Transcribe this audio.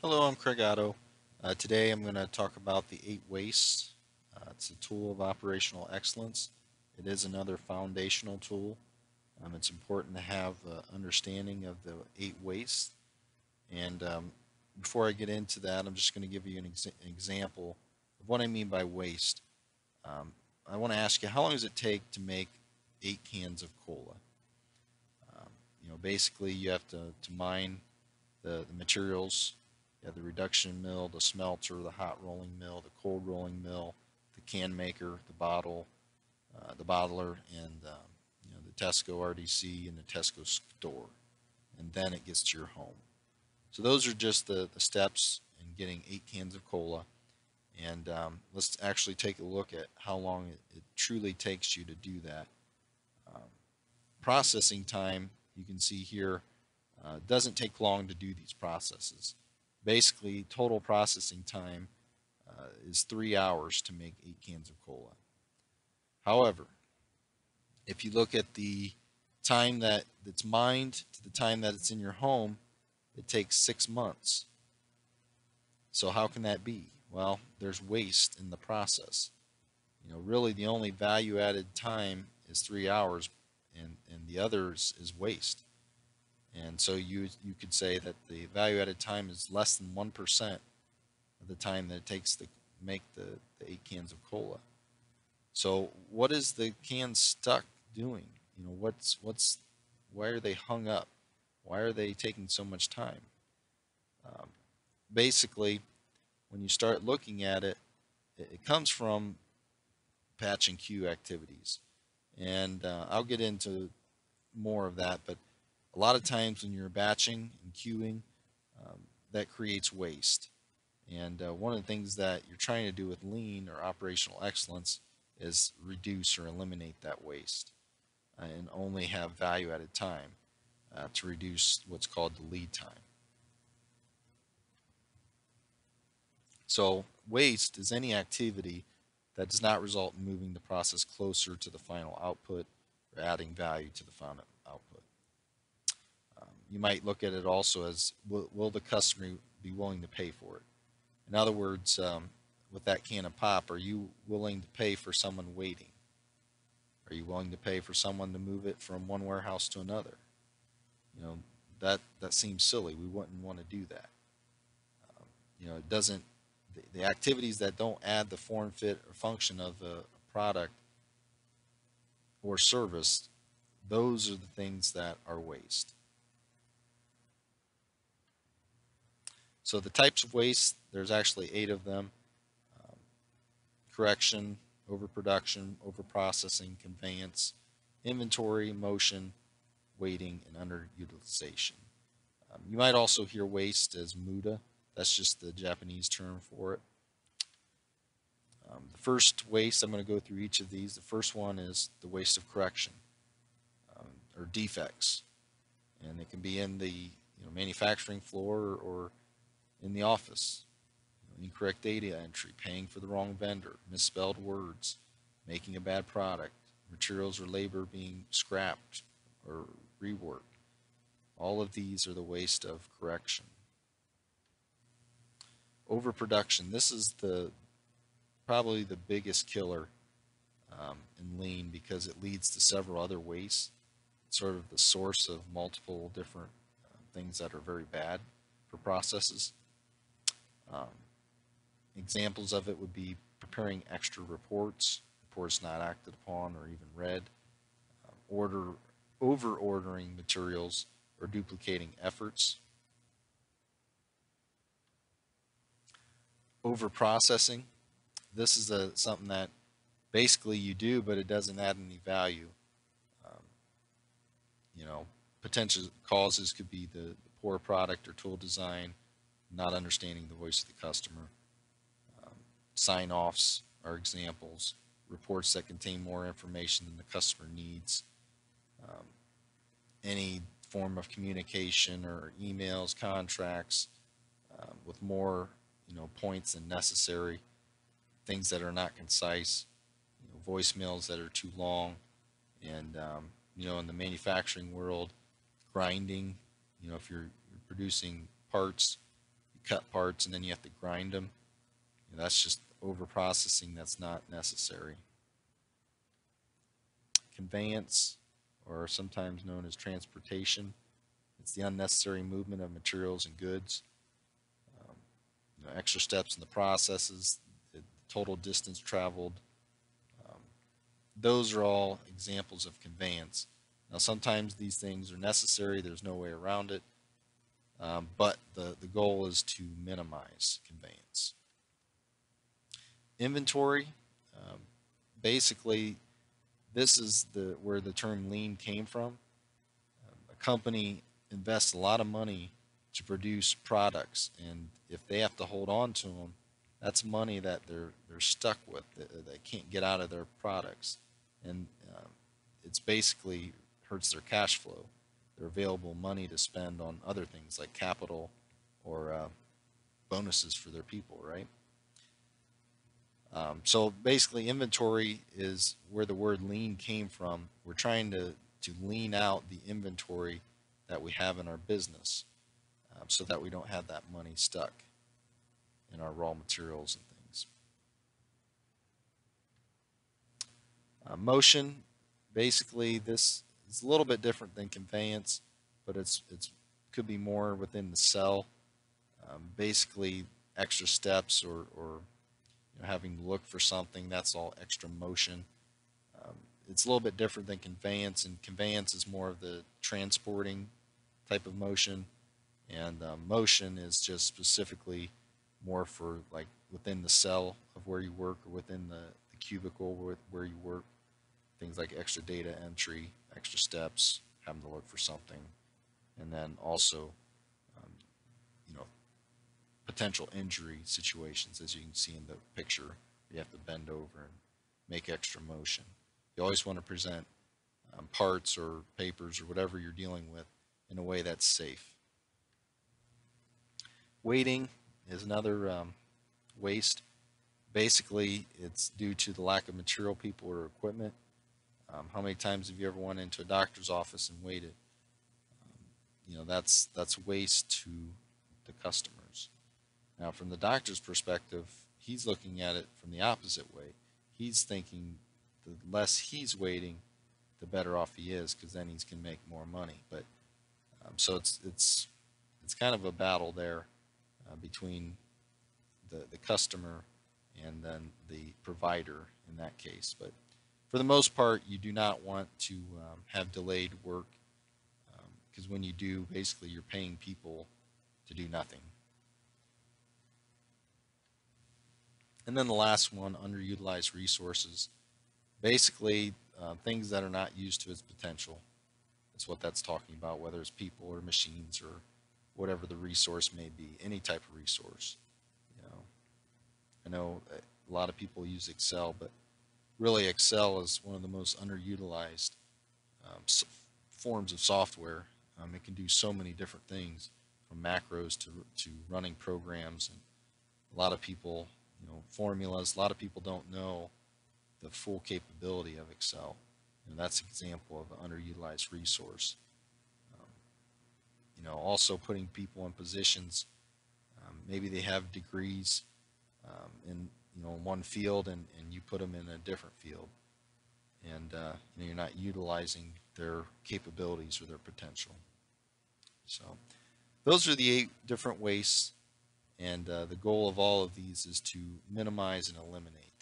Hello, I'm Craig Otto. Today I'm going to talk about the 8 wastes. It's a tool of operational excellence. It is another foundational tool. It's important to have understanding of the 8 wastes. And before I get into that, I'm just going to give you an example of what I mean by waste. Um, I want to ask you, how long does it take to make 8 cans of cola? Basically, you have to mine the materials. You have the reduction mill, the smelter, the hot rolling mill, the cold rolling mill, the can maker, the the bottler, and the Tesco RDC and the Tesco store, and then it gets to your home. So those are just the steps in getting 8 cans of cola. And let's actually take a look at how long it truly takes you to do that. Um, Processing time, you can see here, doesn't take long to do these processes. Basically, total processing time is 3 hours to make 8 cans of cola. However, if you look at the time that it's mined to the time that it's in your home, it takes 6 months. So how can that be? Well, there's waste in the process. Really the only value added time is 3 hours, and the others is waste. And so you could say that the value added time is less than 1% of the time that it takes to make the 8 cans of cola. So what is the can stuck doing? Why are they hung up? Why are they taking so much time? Um, Basically, when you start looking at it, it comes from patch and queue activities. And I'll get into more of that, but a lot of times when you're batching and queuing, um, that creates waste. And one of the things that you're trying to do with lean or operational excellence is reduce or eliminate that waste and only have value added time to reduce what's called the lead time. So, waste is any activity that does not result in moving the process closer to the final output or adding value to the final output. You might look at it also as will the customer be willing to pay for it? In other words, with that can of pop, are you willing to pay for someone waiting? Are you willing to pay for someone to move it from one warehouse to another? You know, that seems silly. We wouldn't want to do that. It doesn't. The activities that don't add the form, fit, or function of a product or service, those are the things that are waste. So the types of waste, there's actually 8 of them. Um, Correction, overproduction, overprocessing, conveyance, inventory, motion, waiting, and underutilization. You might also hear waste as muda. That's just the Japanese term for it. The first waste, I'm going to go through each of these. The first one is the waste of correction, or defects. And it can be in the manufacturing floor or in the office. Incorrect data entry, paying for the wrong vendor, misspelled words, making a bad product, materials or labor being scrapped or reworked. All of these are the waste of correction. Overproduction. This is probably the biggest killer in lean because it leads to several other wastes. It's sort of the source of multiple different things that are very bad for processes. Um, Examples of it would be preparing extra reports not acted upon or even read, over ordering materials or duplicating efforts, over processing. This is something that basically you do, but it doesn't add any value. Um, Potential causes could be the poor product or tool design, not understanding the voice of the customer. Sign offs are examples, reports that contain more information than the customer needs, um, any form of communication or emails, contracts with more points than necessary, things that are not concise, voicemails that are too long, and in the manufacturing world, grinding. If you're producing parts, you cut parts and then you have to grind them. That's just overprocessing that's not necessary. Conveyance, or sometimes known as transportation, it's the unnecessary movement of materials and goods. Um, Extra steps in the processes, the total distance traveled. Um, those are all examples of conveyance. Now, sometimes these things are necessary. There's no way around it. But the goal is to minimize conveyance. Inventory, um, basically, this is where the term lean came from. A company invests a lot of money to produce products, and if they have to hold on to them, that's money that they're stuck with. They can't get out of their products, and it's basically hurts their cash flow, their available money to spend on other things like capital or bonuses for their people, right? So basically, inventory is where the word lean came from. We're trying to lean out the inventory that we have in our business so that we don't have that money stuck in our raw materials and things. Motion, basically, this is a little bit different than conveyance, but it's could be more within the cell. Basically, extra steps or having to look for something, that's all extra motion. It's a little bit different than conveyance, and conveyance is more of the transporting type of motion, and motion is just specifically more for like within the cell of where you work or within the cubicle where you work. Things like extra data entry, extra steps, having to look for something, and then also, um, you know, potential injury situations, as you can see in the picture. You have to bend over and make extra motion. You always want to present parts or papers or whatever you're dealing with in a way that's safe. Weighting is another waste. Basically, it's due to the lack of material, people, or equipment. How many times have you ever went into a doctor's office and waited? That's waste to the customers. Now, from the doctor's perspective, he's looking at it from the opposite way. He's thinking the less he's waiting, the better off he is, because then he can make more money. But so it's kind of a battle there between the customer and then the provider in that case. But for the most part, you do not want to have delayed work, because when you do, basically you're paying people to do nothing. And then the last one, underutilized resources. Basically, things that are not used to its potential. That's what that's talking about, whether it's people or machines or whatever the resource may be, any type of resource. I know a lot of people use Excel, but really Excel is one of the most underutilized forms of software. It can do so many different things, from macros to running programs, and a lot of people, formulas. A lot of people don't know the full capability of Excel, and that's an example of an underutilized resource. Also putting people in positions. Maybe they have degrees in one field, and you put them in a different field, and you're not utilizing their capabilities or their potential. So those are the 8 different wastes, and the goal of all of these is to minimize and eliminate.